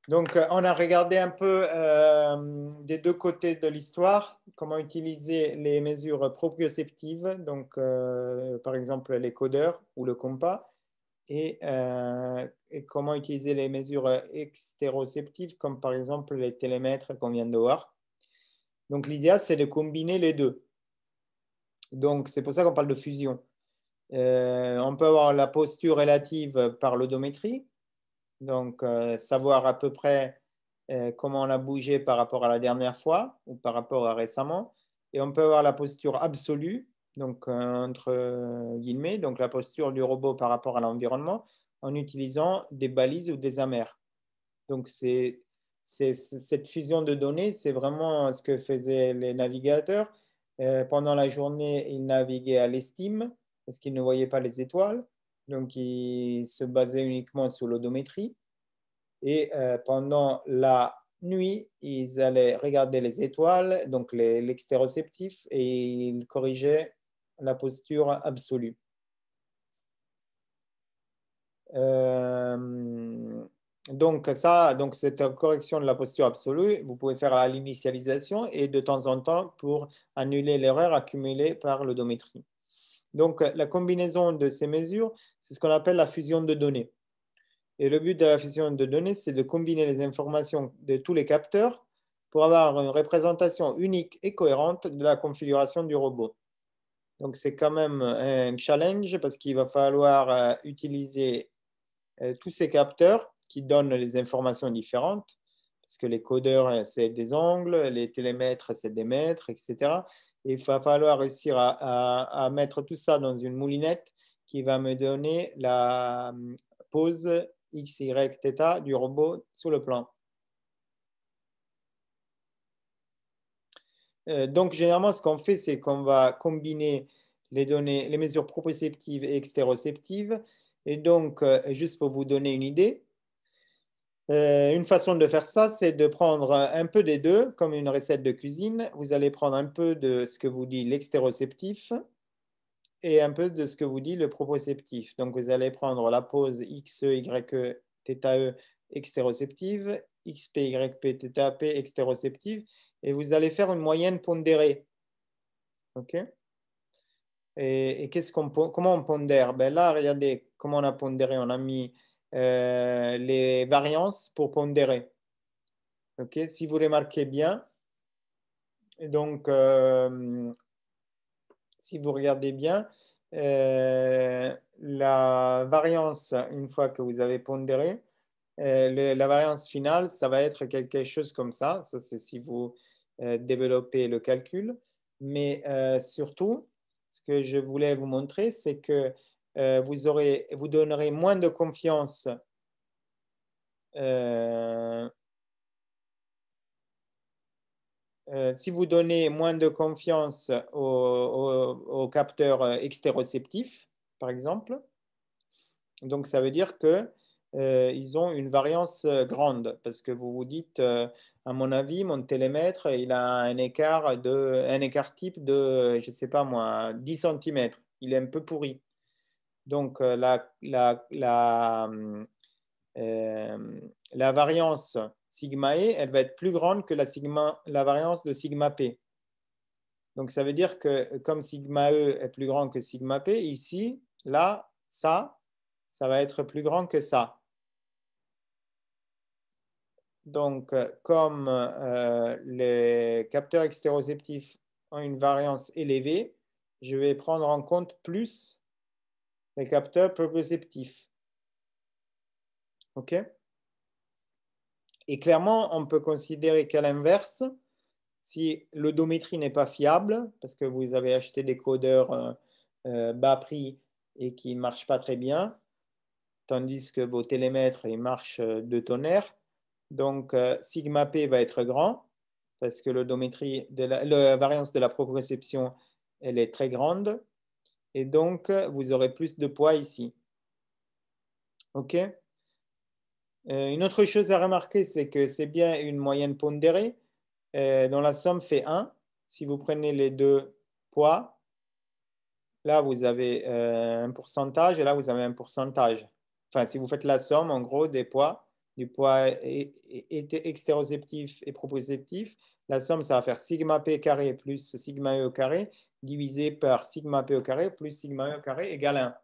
Donc, on a regardé un peu des deux côtés de l'histoire, comment utiliser les mesures proprioceptives, donc par exemple les codeurs ou le compas, et comment utiliser les mesures extéroceptives, comme par exemple les télémètres qu'on vient de voir. Donc, l'idéal, c'est de combiner les deux. Donc, c'est pour ça qu'on parle de fusion. On peut avoir la posture relative par l'odométrie, donc savoir à peu près comment on a bougé par rapport à la dernière fois ou par rapport à récemment. Et on peut avoir la posture absolue, donc entre guillemets, donc la posture du robot par rapport à l'environnement, en utilisant des balises ou des amers. Donc cette fusion de données, c'est vraiment ce que faisaient les navigateurs. Pendant la journée, ils naviguaient à l'estime parce qu'ils ne voyaient pas les étoiles. Donc, ils se basaient uniquement sur l'odométrie. Et pendant la nuit, ils allaient regarder les étoiles, donc l'extéroceptif, et ils corrigeaient la posture absolue. Donc cette correction de la posture absolue, vous pouvez faire à l'initialisation et de temps en temps pour annuler l'erreur accumulée par l'odométrie. Donc la combinaison de ces mesures, c'est ce qu'on appelle la fusion de données. Et le but de la fusion de données, c'est de combiner les informations de tous les capteurs pour avoir une représentation unique et cohérente de la configuration du robot. Donc, c'est quand même un challenge parce qu'il va falloir utiliser tous ces capteurs qui donnent les informations différentes, parce que les codeurs, c'est des angles, les télémètres, c'est des mètres, etc. Et il va falloir réussir à mettre tout ça dans une moulinette qui va me donner la pose X, Y, θ du robot sur le plan. Donc, généralement, ce qu'on fait, c'est qu'on va combiner les données, les mesures proprioceptives et extéroceptives. Et donc, juste pour vous donner une idée, une façon de faire ça, c'est de prendre un peu des deux, comme une recette de cuisine. Vous allez prendre un peu de ce que vous dit l'extéroceptif et un peu de ce que vous dit le proprioceptif. Donc, vous allez prendre la pose XE, YE, θE extéroceptive, XP, YP, θP extéroceptive, et vous allez faire une moyenne pondérée. OK? Et comment on pondère? Ben là, regardez comment on a pondéré. On a mis les variances pour pondérer. OK? Si vous remarquez bien, donc, si vous regardez bien, la variance, une fois que vous avez pondéré, la variance finale, ça va être quelque chose comme ça. Ça, c'est si vous développez le calcul. Mais surtout, ce que je voulais vous montrer, c'est que vous donnerez moins de confiance si vous donnez moins de confiance aux capteurs extéroceptifs, par exemple, donc ça veut dire que ils ont une variance grande parce que vous vous dites, à mon avis, mon télémètre, il a un écart type de, je ne sais pas moi, 10 cm. Il est un peu pourri. Donc la variance sigma E, elle va être plus grande que la variance de sigma P. Donc ça veut dire que comme sigma E est plus grand que sigma P, ici, là, ça va être plus grand que ça. Donc, comme les capteurs extéroceptifs ont une variance élevée, je vais prendre en compte plus les capteurs proprioceptifs. OK? Et clairement, on peut considérer qu'à l'inverse, si l'odométrie n'est pas fiable, parce que vous avez acheté des codeurs bas prix et qui ne marchent pas très bien, tandis que vos télémètres ils marchent de tonnerre, donc sigma P va être grand, parce que l'odométrie, la variance de la proprioception, elle est très grande, et donc vous aurez plus de poids ici. OK? Une autre chose à remarquer, c'est que c'est bien une moyenne pondérée dont la somme fait 1. Si vous prenez les deux poids, là vous avez un pourcentage et là vous avez un pourcentage. Enfin, si vous faites la somme en gros des poids, du poids extéroceptif et proprioceptif. La somme, ça va faire sigma p carré plus sigma e au carré divisé par sigma p au carré plus sigma e au carré égale 1.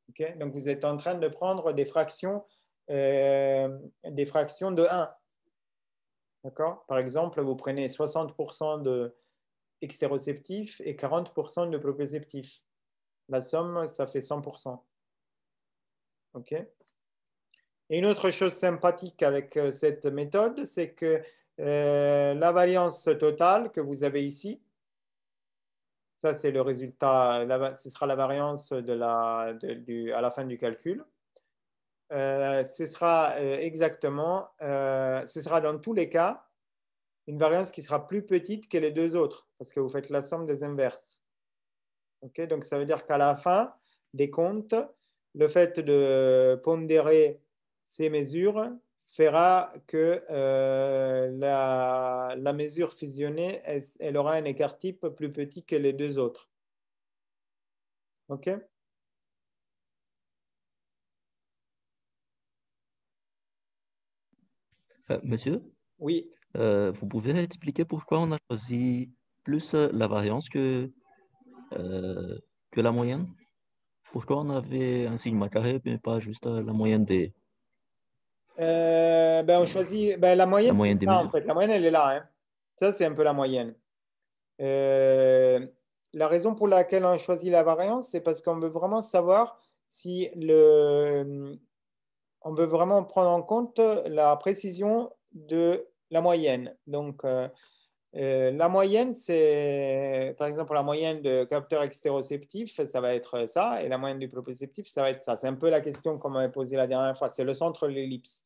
Okay? Donc, vous êtes en train de prendre des fractions de 1. D'accord? Par exemple, vous prenez 60% de extéroceptif et 40% de proprioceptif. La somme, ça fait 100%. OK? Et une autre chose sympathique avec cette méthode, c'est que la variance totale que vous avez ici, ça c'est le résultat, ce sera la variance à la fin du calcul. Ce sera exactement, ce sera dans tous les cas une variance qui sera plus petite que les deux autres, parce que vous faites la somme des inverses. Okay? Donc ça veut dire qu'à la fin des comptes, le fait de pondérer ces mesures fera que la mesure fusionnée, elle aura un écart type plus petit que les deux autres. OK? Monsieur, Oui. vous pouvez expliquer pourquoi on a choisi plus la variance que la moyenne? Pourquoi on avait un sigma carré, mais pas juste la moyenne On choisit, la la moyenne, c'est moyenne des ça en mesures? fait. La moyenne, elle est là. Hein. Ça, c'est un peu la moyenne. La raison pour laquelle on choisit la variance, c'est parce qu'on veut vraiment savoir si on veut vraiment prendre en compte la précision de la moyenne. Donc, la moyenne, c'est, par exemple, la moyenne de capteur extéroceptif, ça va être ça, et la moyenne du proprioceptif, ça va être ça. C'est un peu la question qu'on m'avait posée la dernière fois. C'est le centre de l'ellipse.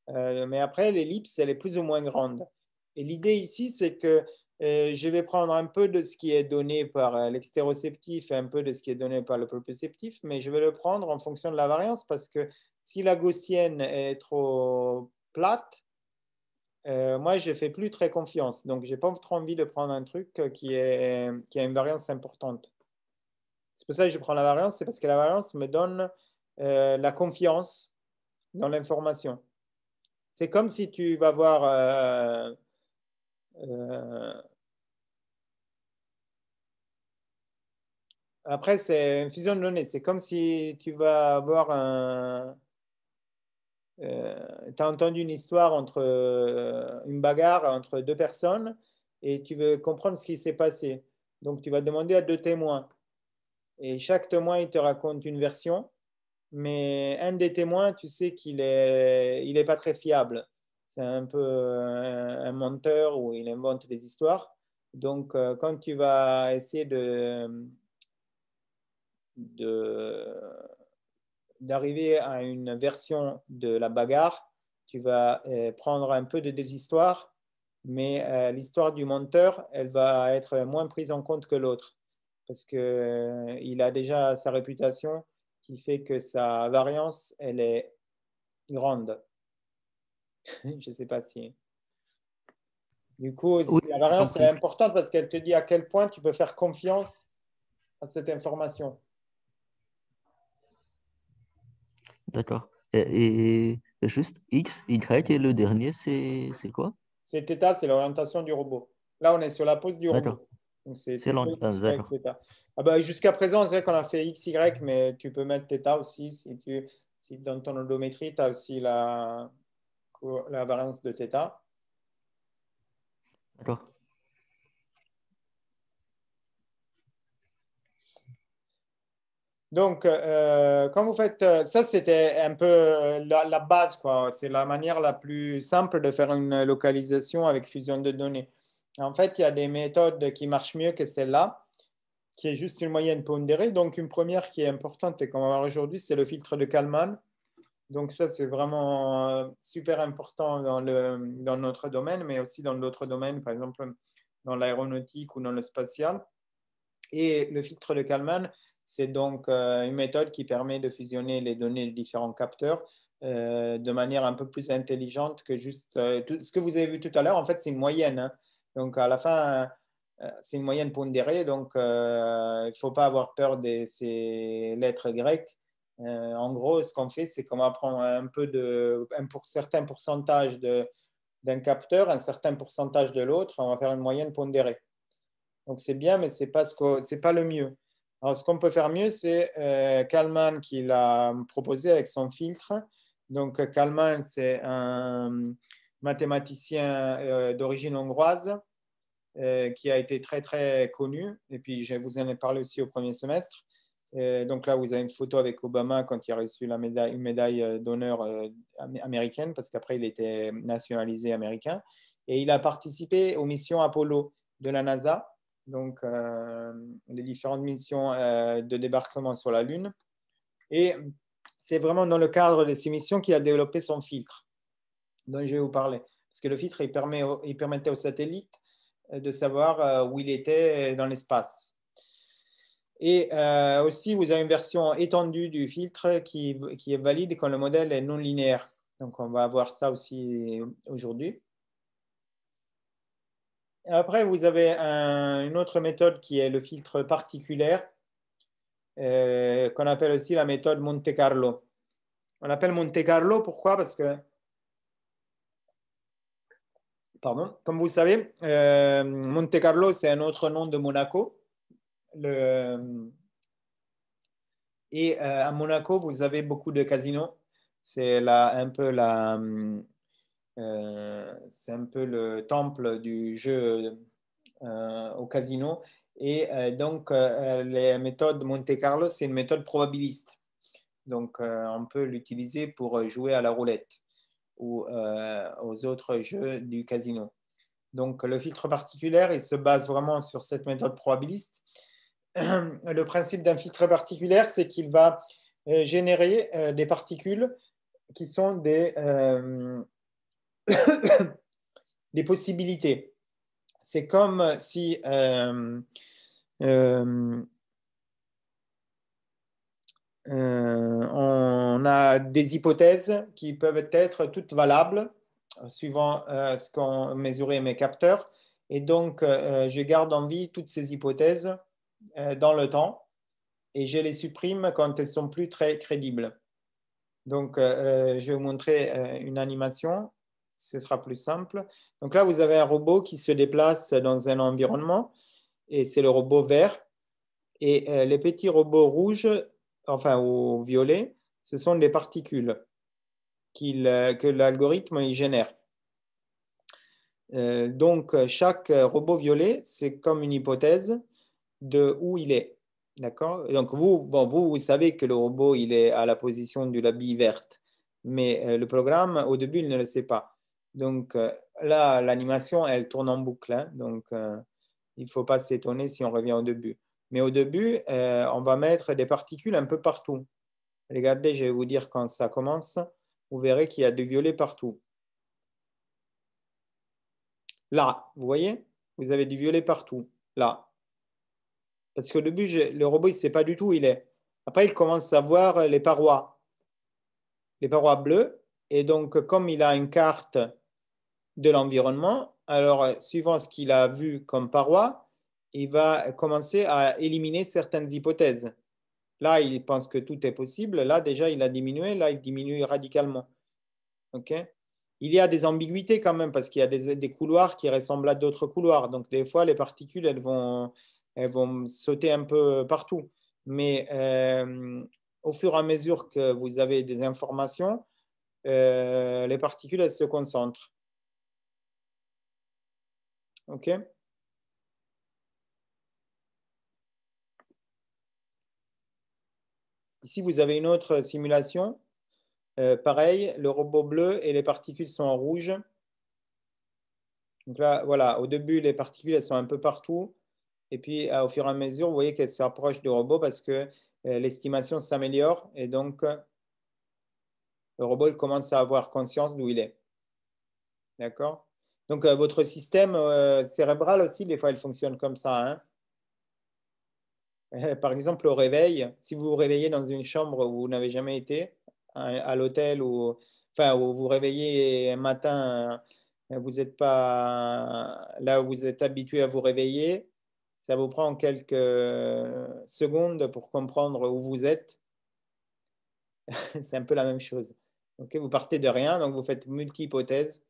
Mais après, l'ellipse, elle est plus ou moins grande. Et l'idée ici, c'est que je vais prendre un peu de ce qui est donné par l'extéroceptif et un peu de ce qui est donné par le proprioceptif, mais je vais le prendre en fonction de la variance parce que si la gaussienne est trop plate, moi, je ne fais plus très confiance. Donc, je n'ai pas trop envie de prendre un truc qui a une variance importante. C'est pour ça que je prends la variance, c'est parce que la variance me donne la confiance dans l'information. C'est comme si tu vas voir après, c'est une fusion de données. C'est comme si tu vas avoir tu as entendu une histoire entre une bagarre entre deux personnes et tu veux comprendre ce qui s'est passé. Donc, tu vas demander à deux témoins. Et chaque témoin, il te raconte une version. Mais un des témoins, tu sais qu'il est pas très fiable. C'est un peu un menteur où il invente des histoires. Donc, quand tu vas essayer d'arriver à une version de la bagarre, tu vas prendre un peu de des histoires, mais l'histoire du menteur, elle va être moins prise en compte que l'autre parce qu'il a déjà sa réputation qui fait que sa variance, elle est grande. Je ne sais pas si. Du coup, Oui, la j'ai variance, elle est compris. importante parce qu'elle te dit à quel point tu peux faire confiance à cette information. D'accord. Et juste X, Y et le dernier, c'est quoi? C'est θ, c'est l'orientation du robot. Là, on est sur la pose du D'accord. robot. Donc, c'est C'est tu long. peux Ah, X, Y, d'accord. θ. Ah bah, jusqu'à présent, c'est vrai qu'on a fait X, Y, mais tu peux mettre θ aussi. Si dans ton odométrie, tu as aussi la variance de θ. D'accord. Donc, quand vous faites ça, c'était un peu la base, quoi. C'est la manière la plus simple de faire une localisation avec fusion de données. En fait, il y a des méthodes qui marchent mieux que celle-là, qui est juste une moyenne pondérée. Donc, une première qui est importante et qu'on va voir aujourd'hui, c'est le filtre de Kalman. Donc, ça, c'est vraiment super important dans notre domaine, mais aussi dans d'autres domaines, par exemple dans l'aéronautique ou dans le spatial. Et le filtre de Kalman, c'est donc une méthode qui permet de fusionner les données de différents capteurs de manière un peu plus intelligente que juste tout ce que vous avez vu tout à l'heure. En fait, c'est une moyenne. Hein. Donc, à la fin, c'est une moyenne pondérée. Donc, il ne faut pas avoir peur de ces lettres grecques. En gros, ce qu'on fait, c'est qu'on va prendre certain pourcentage d'un capteur, un certain pourcentage de l'autre, on va faire une moyenne pondérée. Donc c'est bien, mais c'est pas le mieux. Alors ce qu'on peut faire mieux, c'est Kalman qui l'a proposé avec son filtre. Donc Kalman, c'est un mathématicien d'origine hongroise qui a été très très connu. Et puis je vous en ai parlé aussi au premier semestre. Donc là, vous avez une photo avec Obama quand il a reçu une médaille d'honneur américaine, parce qu'après, il était nationalisé américain. Et il a participé aux missions Apollo de la NASA, donc les différentes missions de débarquement sur la Lune. Et c'est vraiment dans le cadre de ces missions qu'il a développé son filtre, dont je vais vous parler. Parce que le filtre, il permettait aux satellites de savoir où il était dans l'espace. Et aussi, vous avez une version étendue du filtre qui est valide quand le modèle est non linéaire. Donc, on va voir ça aussi aujourd'hui. Après, vous avez une autre méthode qui est le filtre particulaire, qu'on appelle aussi la méthode Monte Carlo. On l'appelle Monte Carlo, pourquoi? Parce que, pardon, comme vous le savez, Monte Carlo, c'est un autre nom de Monaco. Et à Monaco, vous avez beaucoup de casinos. C'est c'est un peu le temple du jeu au casino. Et donc, les méthodes Monte Carlo, c'est une méthode probabiliste. Donc, on peut l'utiliser pour jouer à la roulette ou aux autres jeux du casino. Donc, le filtre particulier, il se base vraiment sur cette méthode probabiliste. Le principe d'un filtre particulier, c'est qu'il va générer des particules qui sont des possibilités. C'est comme si on a des hypothèses qui peuvent être toutes valables suivant ce qu'ont mesuré mes capteurs. Et donc, je garde en vie toutes ces hypothèses dans le temps et je les supprime quand elles sont plus très crédibles. Donc, je vais vous montrer une animation. Ce sera plus simple. Donc là, vous avez un robot qui se déplace dans un environnement et c'est le robot vert. Et les petits robots rouges, enfin ou violets, ce sont des particules que l'algorithme il génère. Donc, chaque robot violet, c'est comme une hypothèse de où il est. D'accord? Donc, vous savez que le robot, il est à la position de la bille verte. Mais le programme, au début, il ne le sait pas. Donc, là, l'animation, elle tourne en boucle. Hein. Donc, il ne faut pas s'étonner si on revient au début. Mais au début, on va mettre des particules un peu partout. Regardez, je vais vous dire quand ça commence. Vous verrez qu'il y a du violet partout. Là, vous voyez? Vous avez du violet partout. Là. Parce qu'au début, le robot, il ne sait pas du tout où il est. Après, il commence à voir les parois bleues. Et donc, comme il a une carte de l'environnement, alors, suivant ce qu'il a vu comme paroi, il va commencer à éliminer certaines hypothèses. Là, il pense que tout est possible. Là, déjà, il a diminué. Là, il diminue radicalement. OK? Il y a des ambiguïtés quand même parce qu'il y a des couloirs qui ressemblent à d'autres couloirs. Donc, des fois, les particules, elles vont sauter un peu partout. Mais au fur et à mesure que vous avez des informations, les particules, elles se concentrent. OK? Ici, vous avez une autre simulation. Pareil, le robot bleu et les particules sont en rouge. Donc là, voilà, au début, les particules, elles sont un peu partout. Et puis, au fur et à mesure, vous voyez qu'elles s'approchent du robot parce que l'estimation s'améliore. Et donc, le robot il commence à avoir conscience d'où il est. D'accord? Donc, votre système cérébral aussi, des fois, il fonctionne comme ça. Hein. Par exemple, au réveil, si vous vous réveillez dans une chambre où vous n'avez jamais été, à l'hôtel, enfin, où vous vous réveillez un matin, vous n'êtes pas là où vous êtes habitué à vous réveiller, ça vous prend quelques secondes pour comprendre où vous êtes. C'est un peu la même chose. Okay, vous partez de rien, donc vous faites multi-hypothèses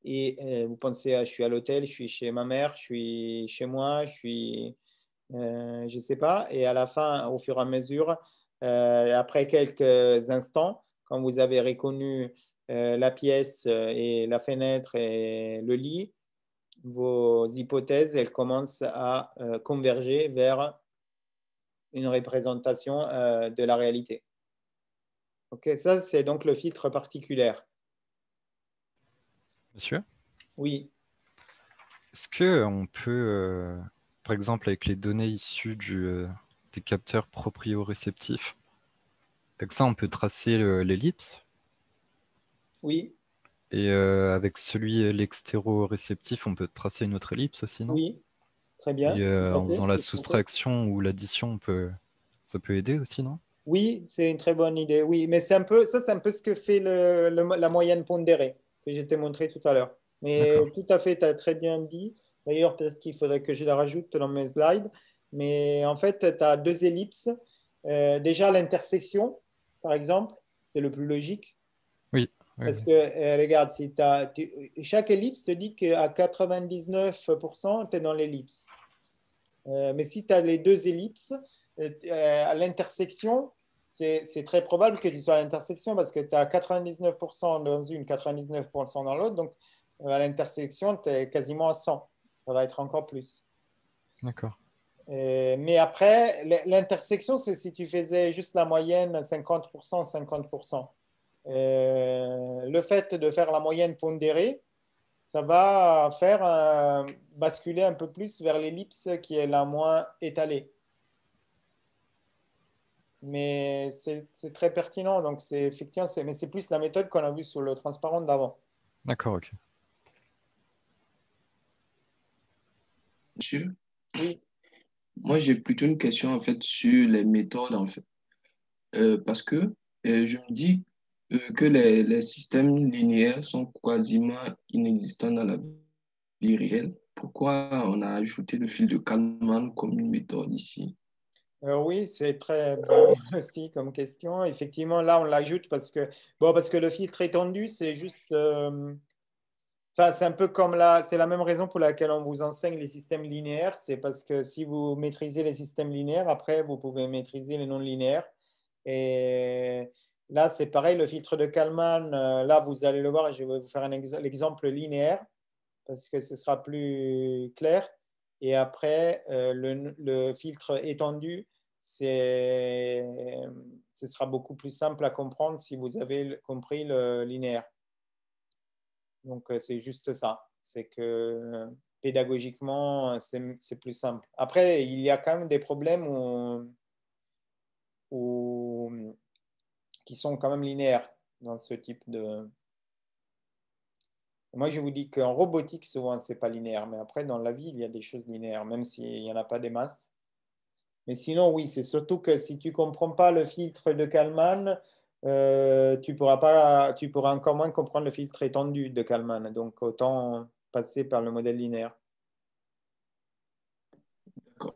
et vous pensez, je suis à l'hôtel, je suis chez ma mère, je suis chez moi, je ne sais pas. Et à la fin, au fur et à mesure, après quelques instants, quand vous avez reconnu la pièce et la fenêtre et le lit, vos hypothèses, elles commencent à converger vers une représentation de la réalité. Ok, ça, c'est donc le filtre particulaire. Monsieur, Oui, est-ce qu'on peut, par exemple, avec les données issues des capteurs proprioréceptifs, avec ça, on peut tracer l'ellipse? oui, Et avec l'extéroréceptif, on peut tracer une autre ellipse aussi, non? oui, très Et bien. Tout à en fait, faisant la c'est ce qu'on fait. soustraction ou l'addition, ça peut aider aussi, non? Oui, c'est une très bonne idée. Oui, mais c'est un peu, ça, c'est un peu ce que fait la moyenne pondérée que je t'ai montré tout à l'heure. D'accord. Mais tout à fait, tu as très bien dit. D'ailleurs, peut-être qu'il faudrait que je la rajoute dans mes slides. Mais en fait, tu as deux ellipses. Déjà, l'intersection, par exemple, c'est le plus logique. Oui, oui, Parce oui. que, regarde, si chaque ellipse te dit qu'à 99%, tu es dans l'ellipse. Mais si tu as les deux ellipses, à l'intersection, c'est très probable que tu sois à l'intersection parce que tu as 99% dans une, 99% dans l'autre. Donc, à l'intersection, tu es quasiment à 100. Ça va être encore plus. D'accord. Mais après, l'intersection, c'est si tu faisais juste la moyenne 50%, 50%. Le fait de faire la moyenne pondérée, ça va faire basculer un peu plus vers l'ellipse qui est la moins étalée. Mais c'est très pertinent. Donc, c'est effectivement, mais c'est plus la méthode qu'on a vue sur le transparent d'avant. D'accord, ok. Monsieur, Oui, moi j'ai plutôt une question en fait sur les méthodes en fait. Parce que je me dis que les systèmes linéaires sont quasiment inexistants dans la vie réelle. Pourquoi on a ajouté le fil de Kalman comme une méthode ici? Oui, c'est très bien aussi comme question. Effectivement, là, on l'ajoute parce que le filtre étendu, c'est juste. Enfin, c'est un peu comme c'est la même raison pour laquelle on vous enseigne les systèmes linéaires. C'est parce que si vous maîtrisez les systèmes linéaires, après, vous pouvez maîtriser les non linéaires. Et là, c'est pareil, le filtre de Kalman, là, vous allez le voir et je vais vous faire l'exemple linéaire parce que ce sera plus clair. Et après, le filtre étendu, ce sera beaucoup plus simple à comprendre si vous avez compris le linéaire. Donc, c'est juste ça. C'est que pédagogiquement, c'est plus simple. Après, il y a quand même des problèmes qui sont quand même linéaires dans ce type de. Moi, je vous dis qu'en robotique, souvent, c'est pas linéaire. Mais après, dans la vie, il y a des choses linéaires, même s'il n'y en a pas des masses. Mais sinon, oui, c'est surtout que si tu ne comprends pas le filtre de Kalman, tu pourras encore moins comprendre le filtre étendu de Kalman. Donc, autant passer par le modèle linéaire. D'accord.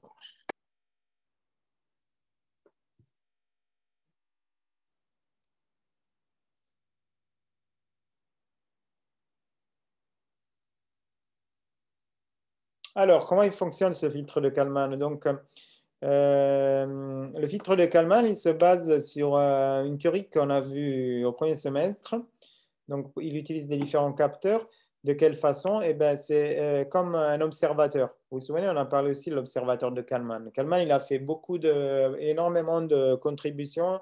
Alors, comment il fonctionne ce filtre de Kalman? Donc, le filtre de Kalman, il se base sur une théorie qu'on a vue au premier semestre. Donc, il utilise des différents capteurs. De quelle façon? Eh ben, c'est comme un observateur. Vous vous souvenez, on a parlé aussi de l'observateur de Kalman. Kalman, il a fait énormément de contributions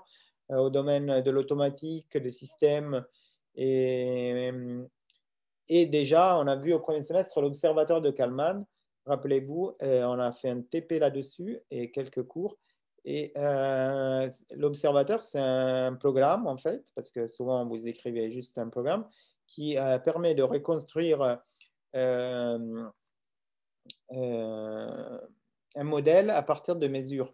au domaine de l'automatique, des systèmes. Et, et déjà, on a vu au premier semestre l'observateur de Kalman. Rappelez-vous, on a fait un TP là-dessus et quelques cours. Et l'observateur, c'est un programme, en fait, parce que souvent, vous écrivez juste un programme qui permet de reconstruire euh, un modèle à partir de mesures.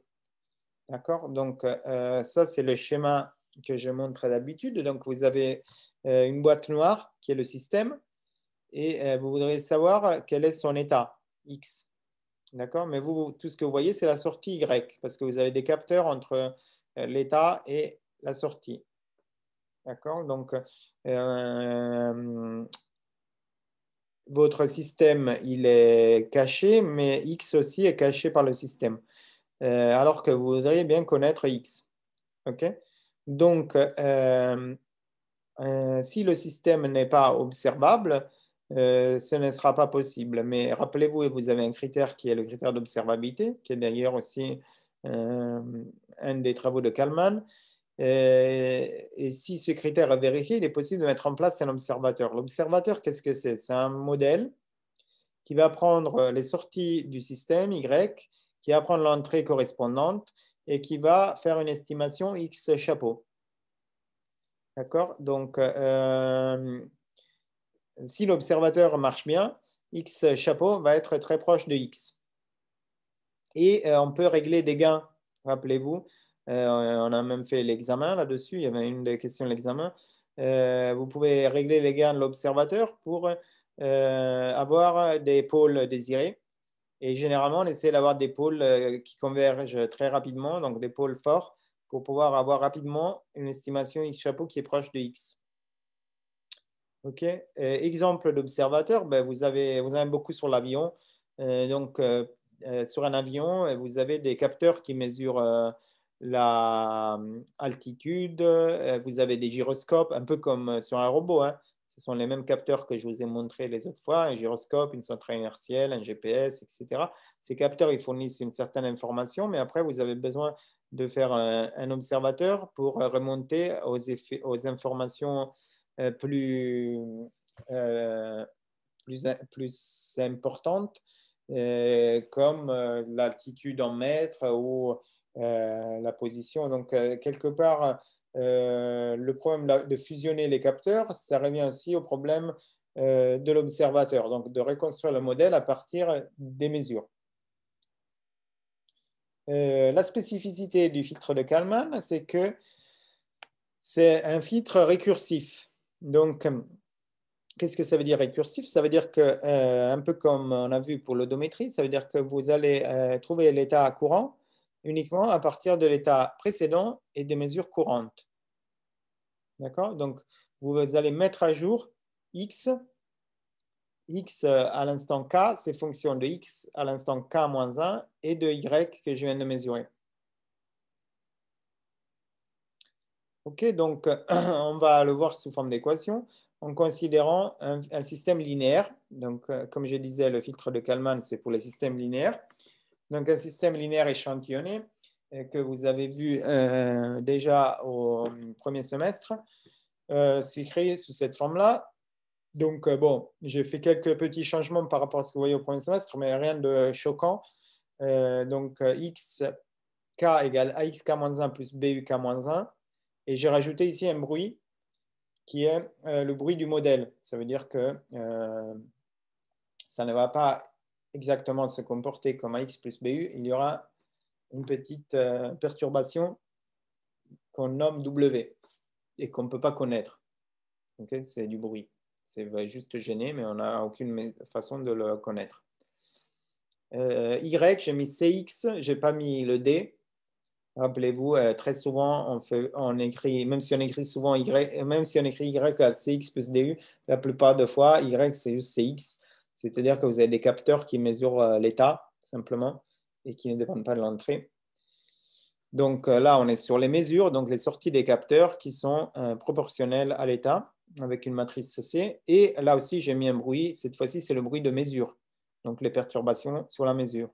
D'accord? Donc, ça, c'est le schéma que je montre d'habitude. Donc, vous avez une boîte noire qui est le système et vous voudrez savoir quel est son état, X. D'accord? Mais vous, tout ce que vous voyez, c'est la sortie Y, parce que vous avez des capteurs entre l'état et la sortie. D'accord? Donc, votre système, il est caché, mais X aussi est caché par le système. Alors que vous voudriez bien connaître X. OK? Donc, si le système n'est pas observable, ce ne sera pas possible. Mais rappelez-vous, vous avez un critère qui est le critère d'observabilité, qui est d'ailleurs aussi un des travaux de Kalman. Et si ce critère est vérifié, il est possible de mettre en place un observateur. L'observateur, qu'est-ce que c'est? C'est un modèle qui va prendre les sorties du système Y, qui va prendre l'entrée correspondante et qui va faire une estimation X chapeau. D'accord? Donc, si l'observateur marche bien, X chapeau va être très proche de X. Et on peut régler des gains, rappelez-vous. On a même fait l'examen là-dessus, il y avait une des questions de l'examen. Vous pouvez régler les gains de l'observateur pour avoir des pôles désirés. Et généralement, on essaie d'avoir des pôles qui convergent très rapidement, donc des pôles forts, pour pouvoir avoir rapidement une estimation X chapeau qui est proche de X. OK. Exemple d'observateur, ben, vous avez beaucoup sur l'avion. Donc, sur un avion, vous avez des capteurs qui mesurent l'altitude. Vous avez des gyroscopes, un peu comme sur un robot, hein. Ce sont les mêmes capteurs que je vous ai montrés les autres fois, un gyroscope, une centrale inertielle, un GPS, etc. Ces capteurs, ils fournissent une certaine information, mais après, vous avez besoin de faire un observateur pour remonter aux informations plus importantes, comme l'altitude en mètres ou la position. Donc, quelque part, le problème de fusionner les capteurs, ça revient aussi au problème de l'observateur, donc de reconstruire le modèle à partir des mesures. La spécificité du filtre de Kalman, c'est que c'est un filtre récursif. Donc, qu'est-ce que ça veut dire récursif? Ça veut dire que, un peu comme on a vu pour l'odométrie, ça veut dire que vous allez trouver l'état courant uniquement à partir de l'état précédent et des mesures courantes. D'accord? Donc, vous allez mettre à jour X. X à l'instant K, c'est fonction de X à l'instant K-1 et de Y que je viens de mesurer. OK, donc on va le voir sous forme d'équation en considérant un système linéaire. Donc, comme je disais, le filtre de Kalman, c'est pour les systèmes linéaires. Donc, un système linéaire échantillonné que vous avez vu déjà au premier semestre, c'est créé sous cette forme-là. Donc, bon, j'ai fait quelques petits changements par rapport à ce que vous voyez au premier semestre, mais rien de choquant. Donc, xk égale axk-1 plus buk-1. Et j'ai rajouté ici un bruit qui est le bruit du modèle. Ça veut dire que ça ne va pas exactement se comporter comme AX plus BU. Il y aura une petite perturbation qu'on nomme W et qu'on ne peut pas connaître. Okay? C'est du bruit. C'est juste gêner, mais on n'a aucune façon de le connaître. Y, j'ai mis CX, je n'ai pas mis le D. Rappelez-vous, très souvent, on écrit, même si on écrit souvent Y, même si on écrit Y à CX plus DU, la plupart des fois, Y, c'est juste CX. C'est-à-dire que vous avez des capteurs qui mesurent l'état, simplement, et qui ne dépendent pas de l'entrée. Donc là, on est sur les mesures, donc les sorties des capteurs qui sont proportionnelles à l'état, avec une matrice C. Et là aussi, j'ai mis un bruit. Cette fois-ci, c'est le bruit de mesure. Donc les perturbations sur la mesure.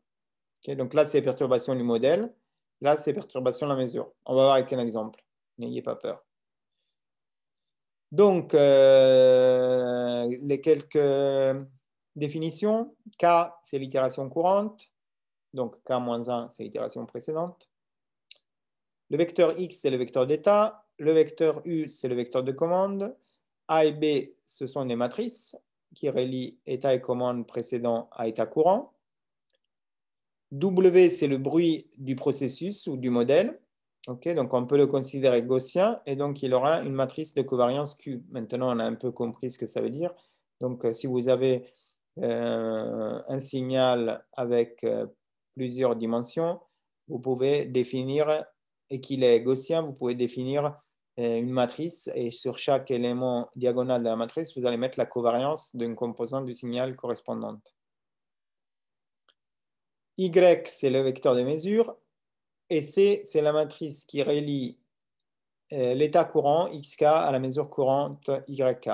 Okay, donc là, c'est les perturbations du modèle. Là, c'est perturbation de la mesure. On va voir avec un exemple. N'ayez pas peur. Donc, les quelques définitions. K, c'est l'itération courante. Donc, K-1, c'est l'itération précédente. Le vecteur X, c'est le vecteur d'état. Le vecteur U, c'est le vecteur de commande. A et B, ce sont des matrices qui relient état et commande précédent à état courant. W, c'est le bruit du processus ou du modèle. Okay, donc, on peut le considérer gaussien et donc il aura une matrice de covariance Q. Maintenant, on a un peu compris ce que ça veut dire. Donc, si vous avez un signal avec plusieurs dimensions, vous pouvez définir, et qu'il est gaussien, vous pouvez définir une matrice et sur chaque élément diagonal de la matrice, vous allez mettre la covariance d'une composante du signal correspondante. Y, c'est le vecteur de mesure et C, c'est la matrice qui relie l'état courant xk à la mesure courante yk.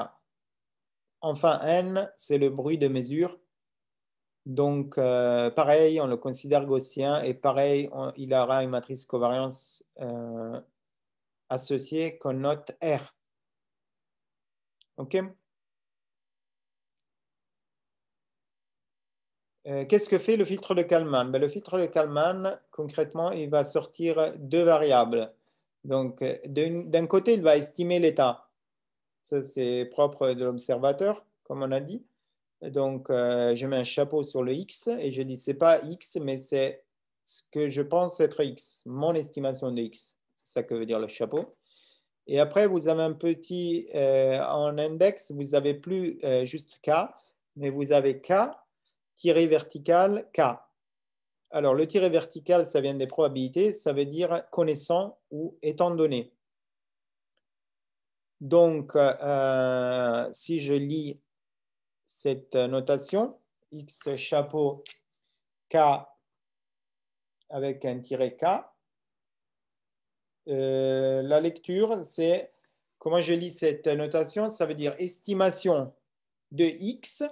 Enfin, N, c'est le bruit de mesure. Donc, pareil, on le considère gaussien et pareil, il aura une matrice covariance associée qu'on note R. OK? Qu'est-ce que fait le filtre de Kalman? Ben, le filtre de Kalman, concrètement, il va sortir deux variables. Donc, d'un côté, il va estimer l'état. Ça, c'est propre de l'observateur, comme on a dit. Donc, je mets un chapeau sur le X et je dis, c'est pas X, mais c'est ce que je pense être X, mon estimation de X. C'est ça que veut dire le chapeau. Et après, vous avez un petit, en index, vous n'avez plus juste K, mais vous avez K, tiré vertical, K. Alors, le tiré vertical, ça vient des probabilités, ça veut dire connaissant ou étant donné. Donc, si je lis cette notation, X chapeau K avec un tiret K, la lecture, c'est, comment je lis cette notation? Ça veut dire estimation de X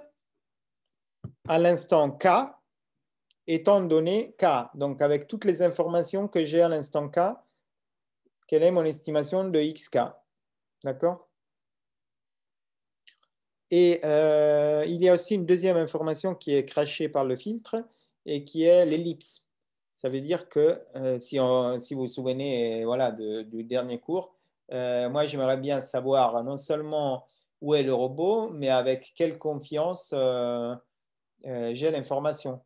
à l'instant K étant donné K. Donc, avec toutes les informations que j'ai à l'instant K, quelle est mon estimation de XK? D'accord? Et il y a aussi une deuxième information qui est crachée par le filtre et qui est l'ellipse. Ça veut dire que si vous vous souvenez voilà, du dernier cours, moi j'aimerais bien savoir non seulement où est le robot, mais avec quelle confiance j'ai l'information.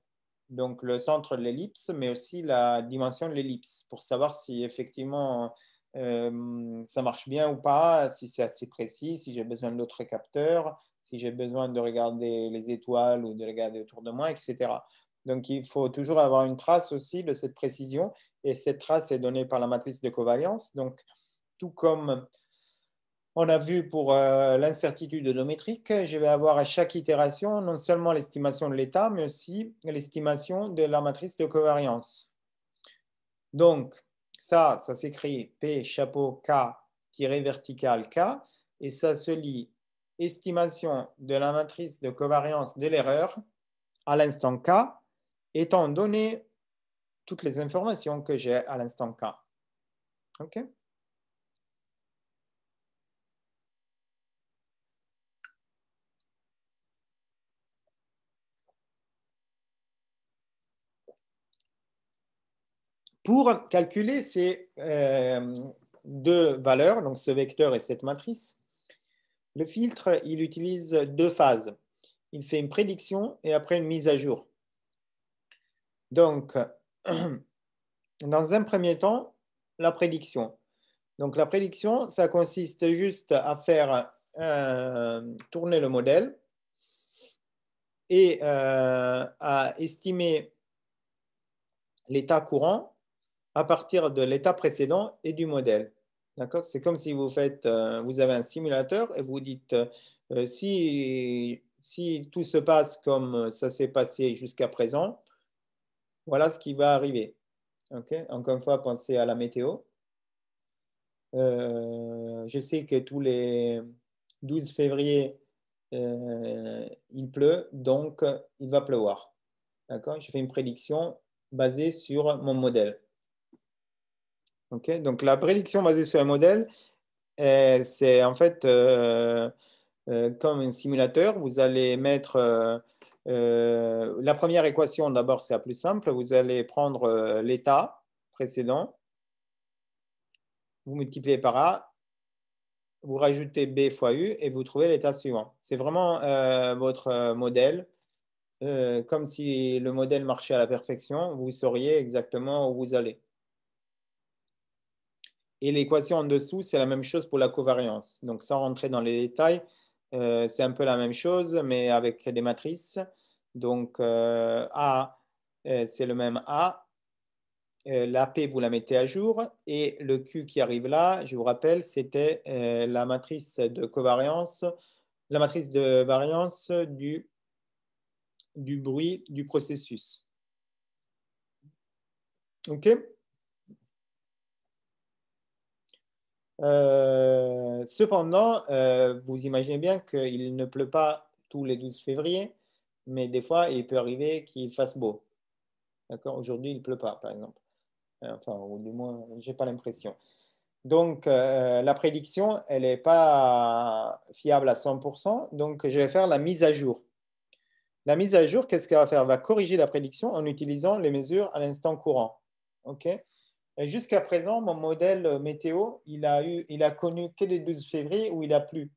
Donc le centre de l'ellipse, mais aussi la dimension de l'ellipse, pour savoir si effectivement ça marche bien ou pas, si c'est assez précis, si j'ai besoin d'autres capteurs, si j'ai besoin de regarder les étoiles ou de regarder autour de moi, etc. Donc il faut toujours avoir une trace aussi de cette précision, et cette trace est donnée par la matrice de covariance. Donc tout comme on a vu pour l'incertitude odométrique, je vais avoir à chaque itération non seulement l'estimation de l'état, mais aussi l'estimation de la matrice de covariance. Donc, ça s'écrit P chapeau K tiré vertical K, et ça se lit estimation de la matrice de covariance de l'erreur à l'instant K, étant donné toutes les informations que j'ai à l'instant K. OK? Pour calculer ces deux valeurs, donc ce vecteur et cette matrice, le filtre, il utilise deux phases. Il fait une prédiction et après une mise à jour. Donc, dans un premier temps, la prédiction. Donc, la prédiction, ça consiste juste à faire tourner le modèle et à estimer l'état courant à partir de l'état précédent et du modèle. D'accord? C'est comme si vous avez un simulateur et vous dites si tout se passe comme ça s'est passé jusqu'à présent, voilà ce qui va arriver. Okay? Encore une fois, pensez à la météo. Je sais que tous les 12 février, il pleut, donc il va pleuvoir. D'accord? Je fais une prédiction basée sur mon modèle. Okay? Donc, la prédiction basée sur le modèle, c'est en fait comme un simulateur. Vous allez mettre la première équation, d'abord, c'est la plus simple. Vous allez prendre l'état précédent, vous multipliez par A, vous rajoutez B fois U et vous trouvez l'état suivant. C'est vraiment votre modèle. Comme si le modèle marchait à la perfection, vous sauriez exactement où vous allez. Et l'équation en dessous, c'est la même chose pour la covariance. Donc, sans rentrer dans les détails, c'est un peu la même chose, mais avec des matrices. Donc, A, c'est le même A. l'AP, vous la mettez à jour. Et le Q qui arrive là, je vous rappelle, c'était la matrice de covariance, la matrice de variance du bruit du processus. OK. Cependant, vous imaginez bien qu'il ne pleut pas tous les 12 février, mais des fois, il peut arriver qu'il fasse beau. D'accord? Aujourd'hui, il ne pleut pas, par exemple. Enfin, ou du moins, je n'ai pas l'impression. Donc, la prédiction, elle n'est pas fiable à 100%. Donc, je vais faire la mise à jour. La mise à jour, qu'est-ce qu'elle va faire? Elle va corriger la prédiction en utilisant les mesures à l'instant courant. OK? Jusqu'à présent, mon modèle météo, il a connu que les 12 février où il a plu.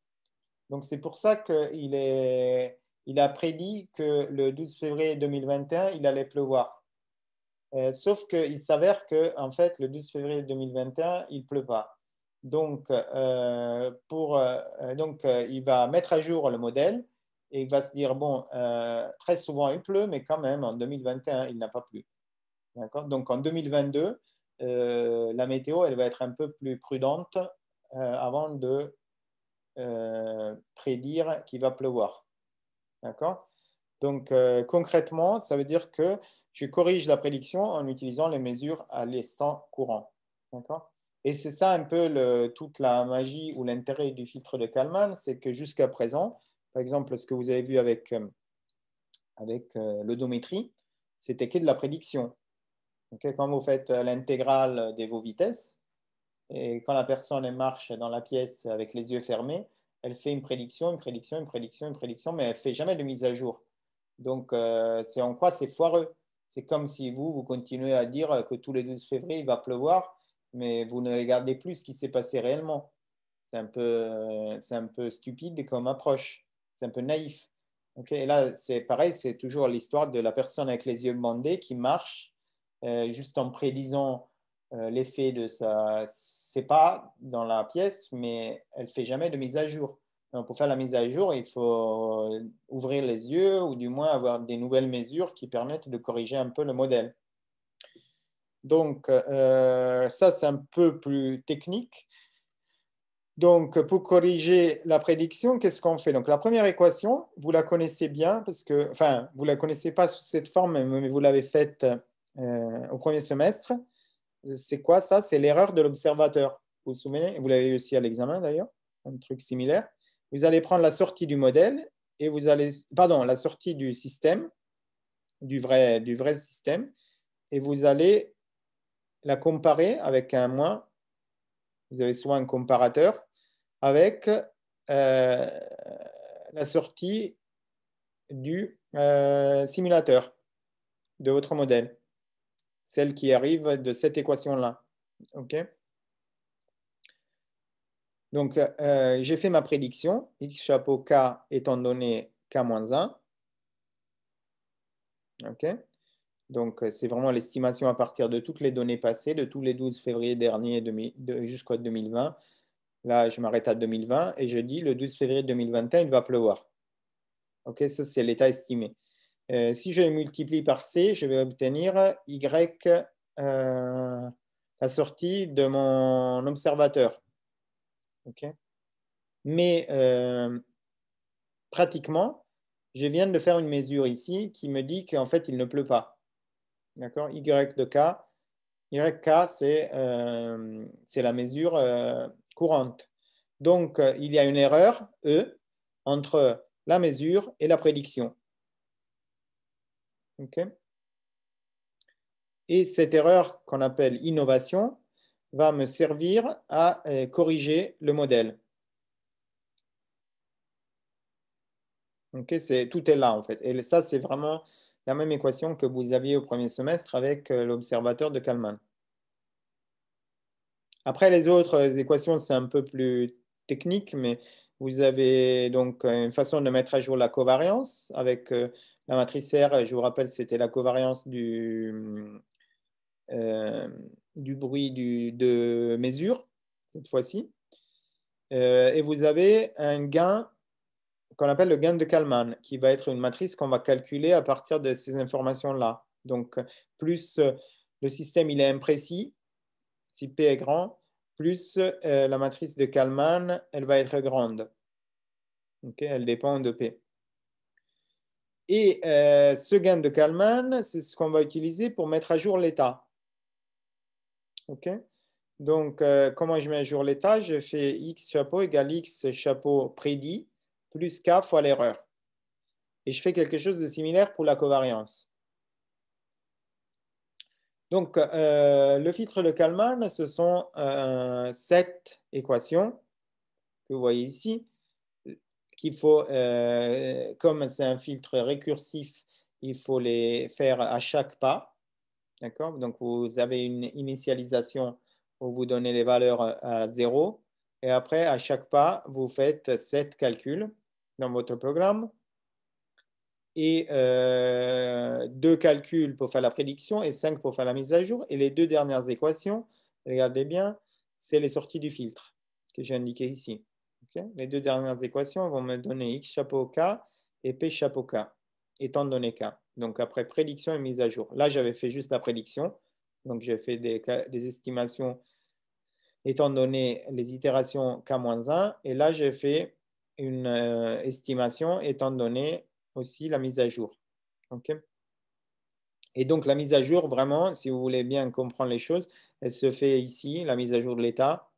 Donc, c'est pour ça qu'il a prédit que le 12 février 2021, il allait pleuvoir. Sauf qu'il s'avère que, en fait, le 12 février 2021, il ne pleut pas. Donc, il va mettre à jour le modèle et il va se dire, bon, très souvent, il pleut, mais quand même, en 2021, il n'a pas plu. D'accord? Donc, en 2022, la météo, elle va être un peu plus prudente avant de prédire qu'il va pleuvoir. D'accord? Donc, concrètement, ça veut dire que je corrige la prédiction en utilisant les mesures à l'instant courant. D'accord? Et c'est ça un peu toute la magie ou l'intérêt du filtre de Kalman, c'est que jusqu'à présent, par exemple, ce que vous avez vu avec l'odométrie, c'était que de la prédiction. Okay? Quand vous faites l'intégrale de vos vitesses, et quand la personne marche dans la pièce avec les yeux fermés, elle fait une prédiction, mais elle ne fait jamais de mise à jour. Donc, c'est en quoi c'est foireux. C'est comme si vous continuez à dire que tous les 12 février, il va pleuvoir, mais vous ne regardez plus ce qui s'est passé réellement. C'est un peu stupide comme approche. C'est un peu naïf. Okay? Et là, c'est pareil, c'est toujours l'histoire de la personne avec les yeux bandés qui marche juste en prédisant l'effet de ses pas dans la pièce, mais elle ne fait jamais de mise à jour. Donc, pour faire la mise à jour, il faut ouvrir les yeux ou du moins avoir des nouvelles mesures qui permettent de corriger un peu le modèle. Donc, ça, c'est un peu plus technique. Donc, pour corriger la prédiction, qu'est-ce qu'on fait? Donc, la première équation, vous la connaissez bien, enfin, vous ne la connaissez pas sous cette forme, mais vous l'avez faite au premier semestre. C'est quoi ça? C'est l'erreur de l'observateur. Vous vous souvenez? Vous l'avez eu aussi à l'examen d'ailleurs, un truc similaire. Vous allez prendre la sortie du modèle et la sortie du système, du vrai système, et vous allez la comparer avec un moins. Vous avez souvent un comparateur avec la sortie du simulateur de votre modèle, celle qui arrive de cette équation-là. OK? Donc, j'ai fait ma prédiction, x chapeau k étant donné k-1. OK? Donc, c'est vraiment l'estimation à partir de toutes les données passées, de tous les 12 février dernier jusqu'au 2020. Là, je m'arrête à 2020 et je dis le 12 février 2021, il va pleuvoir. OK? Ça, c'est l'état estimé. Si je multiplie par C, je vais obtenir Y, la sortie de mon observateur. Okay. Mais pratiquement, je viens de faire une mesure ici qui me dit qu'en fait, il ne pleut pas. D'accord? Y de K. YK, c'est la mesure courante. Donc, il y a une erreur, E, entre la mesure et la prédiction. Okay. Et cette erreur qu'on appelle innovation va me servir à corriger le modèle. Okay, tout est là en fait. Et ça, c'est vraiment la même équation que vous aviez au premier semestre avec l'observateur de Kalman. Après, les autres équations, c'est un peu plus technique, mais vous avez donc une façon de mettre à jour la covariance avec la matrice R. Je vous rappelle, c'était la covariance du bruit de mesure, cette fois-ci. Et vous avez un gain qu'on appelle le gain de Kalman, qui va être une matrice qu'on va calculer à partir de ces informations-là. Donc, plus le système il est imprécis, si P est grand, plus la matrice de Kalman, elle va être grande. Okay, elle dépend de P. Et ce gain de Kalman, c'est ce qu'on va utiliser pour mettre à jour l'état. Okay? Donc, comment je mets à jour l'état? Je fais x chapeau égale x chapeau prédit plus k fois l'erreur. Et je fais quelque chose de similaire pour la covariance. Donc, le filtre de Kalman, ce sont 7 équations que vous voyez ici, qu'il faut, comme c'est un filtre récursif, il faut les faire à chaque pas. D'accord? Donc, vous avez une initialisation où vous donnez les valeurs à 0. Et après, à chaque pas, vous faites 7 calculs dans votre programme. Et 2 calculs pour faire la prédiction et 5 pour faire la mise à jour. Et les 2 dernières équations, regardez bien, c'est les sorties du filtre que j'ai indiqué ici. Okay? Les 2 dernières équations vont me donner x chapeau k et p chapeau k, étant donné k. Donc après prédiction et mise à jour. Là, j'avais fait juste la prédiction. Donc j'ai fait des estimations étant donné les itérations k-1. Et là, j'ai fait une estimation étant donné aussi la mise à jour. Okay? Et donc, la mise à jour, vraiment, si vous voulez bien comprendre les choses, elle se fait ici, la mise à jour de l'état,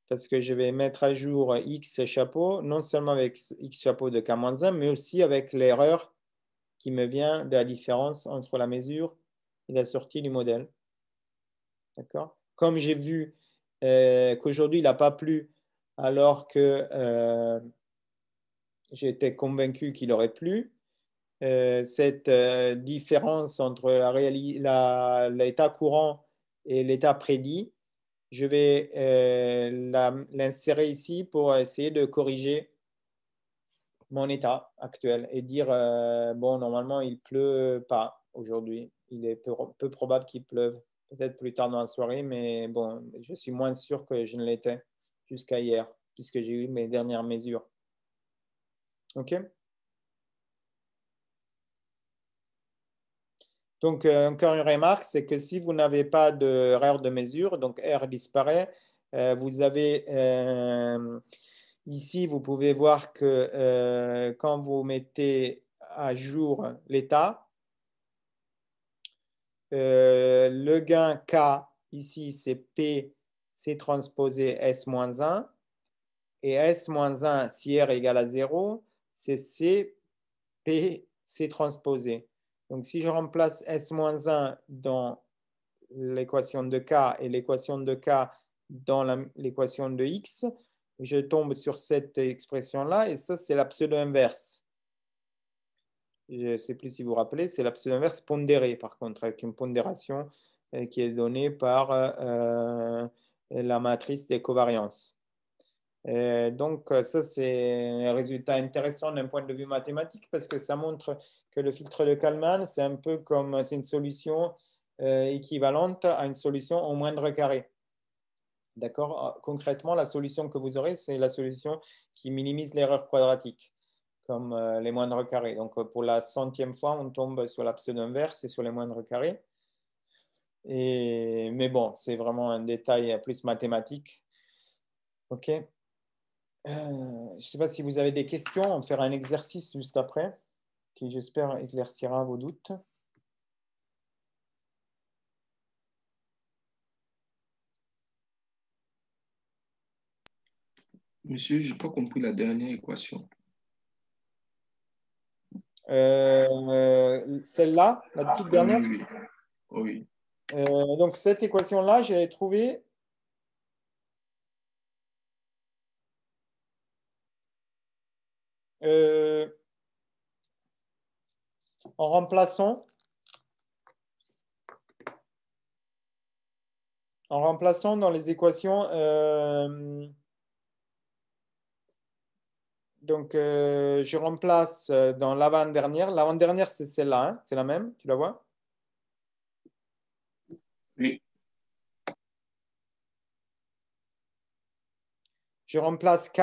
parce que je vais mettre à jour x chapeau, non seulement avec x chapeau de k-1, mais aussi avec l'erreur qui me vient de la différence entre la mesure et la sortie du modèle. D'accord? Comme j'ai vu qu'aujourd'hui, il n'a pas plu, alors que j'étais convaincu qu'il aurait plu, cette différence entre l'état courant et l'état prédit, je vais l'insérer ici pour essayer de corriger mon état actuel et dire, bon, normalement, il ne pleut pas aujourd'hui. Il est peu probable qu'il pleuve, peut-être plus tard dans la soirée, mais bon, je suis moins sûr que je ne l'étais jusqu'à hier, puisque j'ai eu mes dernières mesures. OK? Donc, encore une remarque, c'est que si vous n'avez pas d'erreur de mesure, donc R disparaît, vous avez ici, vous pouvez voir que quand vous mettez à jour l'état, le gain K, ici, c'est P, C transposé S-1, et S-1, si R égale à 0, c'est C, P, C transposé. Donc, si je remplace S-1 dans l'équation de K et l'équation de K dans l'équation de X, je tombe sur cette expression-là, et ça, c'est la pseudo-inverse. Je ne sais plus si vous vous rappelez, c'est la pseudo-inverse pondérée, par contre, avec une pondération qui est donnée par la matrice des covariances. Donc, ça, c'est un résultat intéressant d'un point de vue mathématique parce que ça montre que le filtre de Kalman, c'est un peu comme, c'est une solution équivalente à une solution au moindre carré. D'accord? Concrètement, la solution que vous aurez, c'est la solution qui minimise l'erreur quadratique, comme les moindres carrés. Donc, pour la 100e fois, on tombe sur la pseudo-inverse et sur les moindres carrés. Mais bon, c'est vraiment un détail plus mathématique. OK? Je ne sais pas si vous avez des questions. On fera un exercice juste après qui, j'espère, éclaircira vos doutes. Monsieur, je n'ai pas compris la dernière équation. Celle-là, la toute dernière. Oui, oui. Donc, cette équation-là, j'ai trouvé en remplaçant dans les équations. Donc, je remplace dans l'avant-dernière. L'avant-dernière, c'est celle-là, hein, c'est la même, tu la vois? Oui. Je remplace K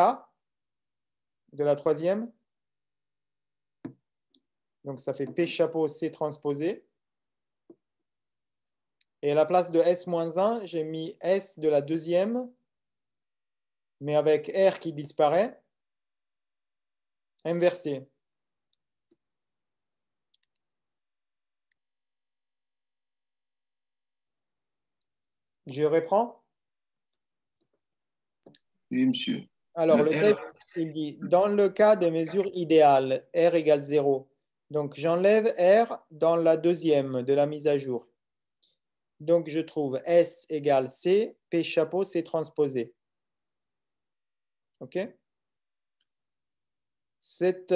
de la troisième. Donc, ça fait P chapeau C transposé. Et à la place de S-1, j'ai mis S de la deuxième, mais avec R qui disparaît, inversé. Je reprends. Oui, monsieur. Alors, le R, texte, il dit, dans le cas des mesures idéales, R égale 0. Donc, j'enlève R dans la deuxième de la mise à jour. Donc, je trouve S égale C, P chapeau, C transposé. OK? Cette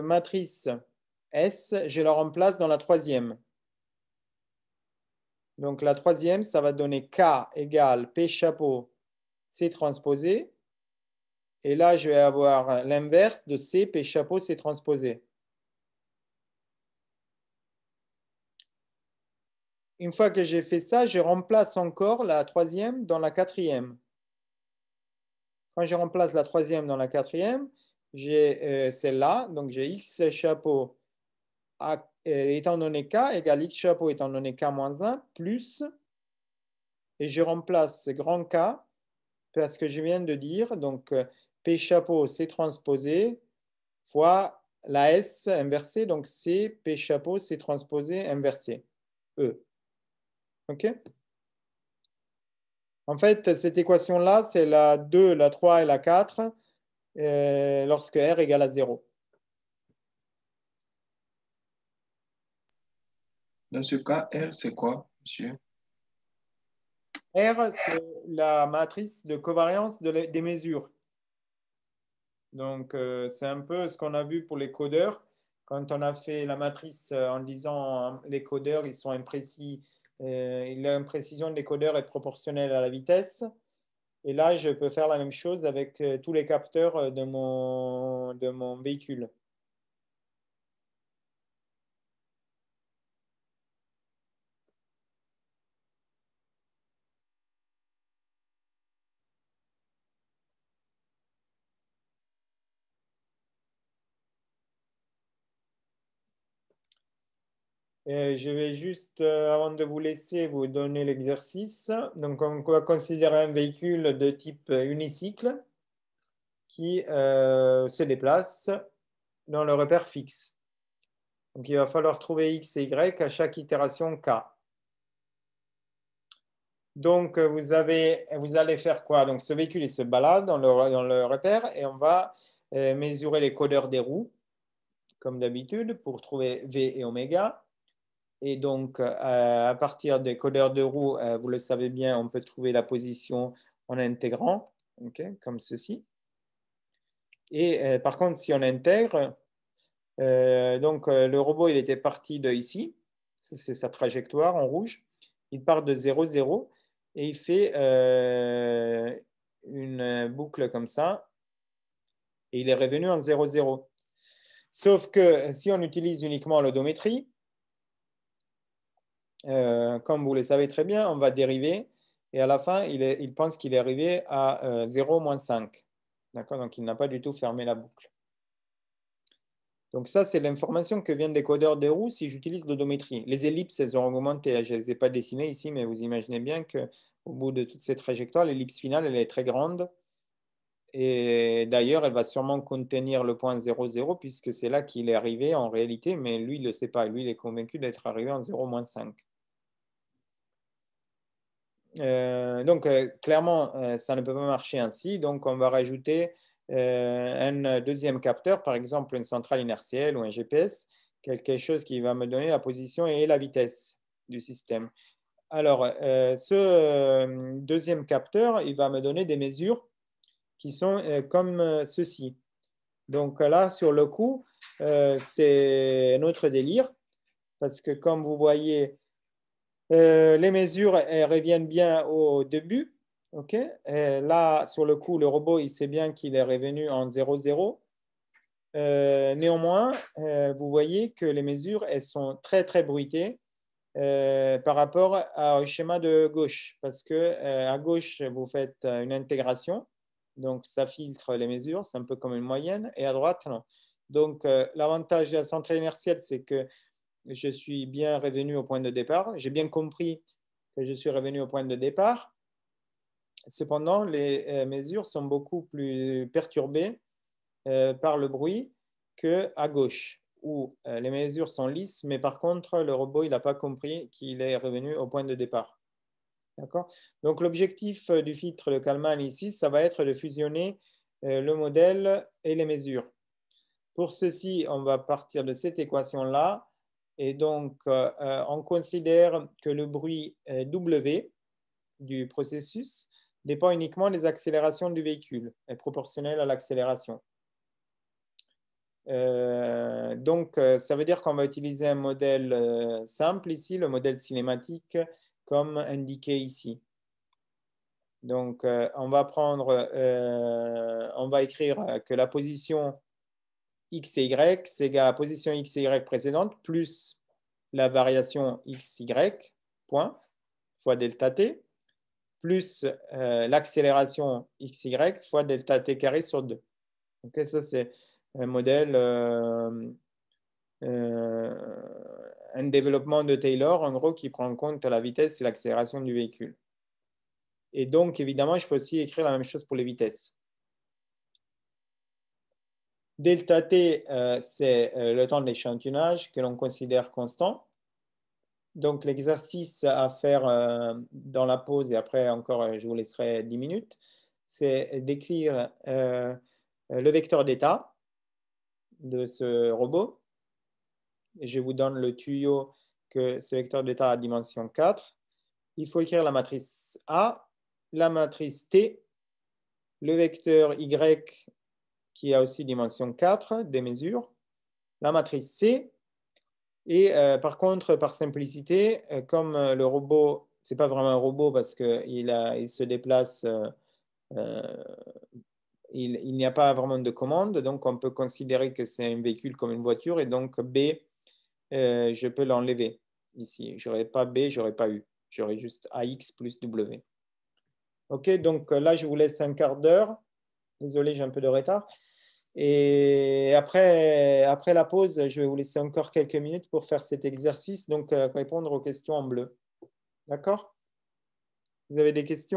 matrice S, je la remplace dans la troisième. Donc, la troisième, ça va donner K égale P chapeau, C transposé. Et là, je vais avoir l'inverse de C, P chapeau, C transposé. Une fois que j'ai fait ça, je remplace encore la troisième dans la quatrième. Quand je remplace la troisième dans la quatrième, j'ai celle-là. Donc, j'ai X chapeau étant donné K égale X chapeau étant donné K moins 1 plus, et je remplace ce grand K parce que je viens de dire, donc P chapeau C transposé fois la S inversée, donc C, P chapeau C transposé inversé, E. OK? En fait, cette équation-là, c'est la 2, la 3 et la 4 lorsque R égale à 0. dans ce cas, R, c'est quoi, monsieur? R, c'est la matrice de covariance des mesures. Donc, c'est un peu ce qu'on a vu pour les codeurs. Quand on a fait la matrice en disant les codeurs, ils sont imprécis, l'imprécision des codeurs est proportionnelle à la vitesse. Et là, je peux faire la même chose avec tous les capteurs de mon véhicule. Je vais juste, avant de vous laisser, vous donner l'exercice. Donc, on va considérer un véhicule de type unicycle qui se déplace dans le repère fixe. Donc, il va falloir trouver X et Y à chaque itération K. Donc, vous allez faire quoi? Donc, ce véhicule, il se balade dans le repère et on va mesurer les codeurs des roues, comme d'habitude, pour trouver V et oméga. Et donc, à partir des codeurs de roues, vous le savez bien, on peut trouver la position en intégrant, okay, comme ceci. Et par contre, si on intègre, donc le robot, il était parti de ici, c'est sa trajectoire en rouge. Il part de 0, 0 et il fait une boucle comme ça. Et il est revenu en 0, 0. Sauf que si on utilise uniquement l'odométrie, comme vous le savez très bien, on va dériver et à la fin, il pense qu'il est arrivé à 0 moins 5. D'accord? Donc, il n'a pas du tout fermé la boucle. Donc, ça, c'est l'information que vient des codeurs de roues si j'utilise l'odométrie. Les ellipses, elles ont augmenté. Je ne les ai pas dessinées ici, mais vous imaginez bien qu'au bout de toute cette trajectoire, l'ellipse finale, elle est très grande. Et d'ailleurs, elle va sûrement contenir le point 0, 0, puisque c'est là qu'il est arrivé en réalité, mais lui, il ne le sait pas. Lui, il est convaincu d'être arrivé en 0 moins 5. Donc, clairement, ça ne peut pas marcher ainsi. Donc, on va rajouter un deuxième capteur, par exemple une centrale inertielle ou un GPS, quelque chose qui va me donner la position et la vitesse du système. Alors, ce deuxième capteur, il va me donner des mesures qui sont comme ceci. Donc là, sur le coup, c'est un autre délire, parce que comme vous voyez, les mesures elles reviennent bien au début. Okay. Là, sur le coup, le robot, il sait bien qu'il est revenu en 0, 0. Néanmoins, vous voyez que les mesures, elles sont très, très bruitées par rapport au schéma de gauche. Parce que à gauche, vous faites une intégration. Donc, ça filtre les mesures. C'est un peu comme une moyenne. Et à droite, non. Donc, l'avantage de la centrale inertielle, c'est que je suis bien revenu au point de départ. J'ai bien compris que je suis revenu au point de départ. Cependant, les mesures sont beaucoup plus perturbées par le bruit qu'à gauche, où les mesures sont lisses, mais par contre, le robot n'a pas compris qu'il est revenu au point de départ. D'accord? Donc, l'objectif du filtre de Kalman ici, ça va être de fusionner le modèle et les mesures. Pour ceci, on va partir de cette équation-là. Et donc, on considère que le bruit W du processus dépend uniquement des accélérations du véhicule, est proportionnel à l'accélération. Donc, ça veut dire qu'on va utiliser un modèle simple ici, le modèle cinématique, comme indiqué ici. Donc, on va écrire que la position x et y, c'est égal à la position x et y précédente, plus la variation x, y, point, fois delta t, plus l'accélération x, y, fois delta t carré sur 2. Donc, ça, c'est un modèle, un développement de Taylor, en gros, qui prend en compte la vitesse et l'accélération du véhicule. Et donc, évidemment, je peux aussi écrire la même chose pour les vitesses. Delta t, c'est le temps d'échantillonnage que l'on considère constant. Donc, l'exercice à faire dans la pause, et après encore, je vous laisserai 10 minutes, c'est d'écrire le vecteur d'état de ce robot. Et je vous donne le tuyau que ce vecteur d'état a dimension 4. Il faut écrire la matrice A, la matrice T, le vecteur Y qui a aussi dimension 4 des mesures, la matrice C. Et par contre, par simplicité, comme le robot, ce n'est pas vraiment un robot parce qu'il se déplace, il n'y a pas vraiment de commande, donc on peut considérer que c'est un véhicule comme une voiture, et donc B, je peux l'enlever ici. Je n'aurais pas B, je n'aurais pas U. J'aurais juste AX plus W. OK, donc là, je vous laisse un quart d'heure. Désolé, j'ai un peu de retard. Et après la pause, je vais vous laisser encore quelques minutes pour faire cet exercice, donc répondre aux questions en bleu. D'accord? Vous avez des questions?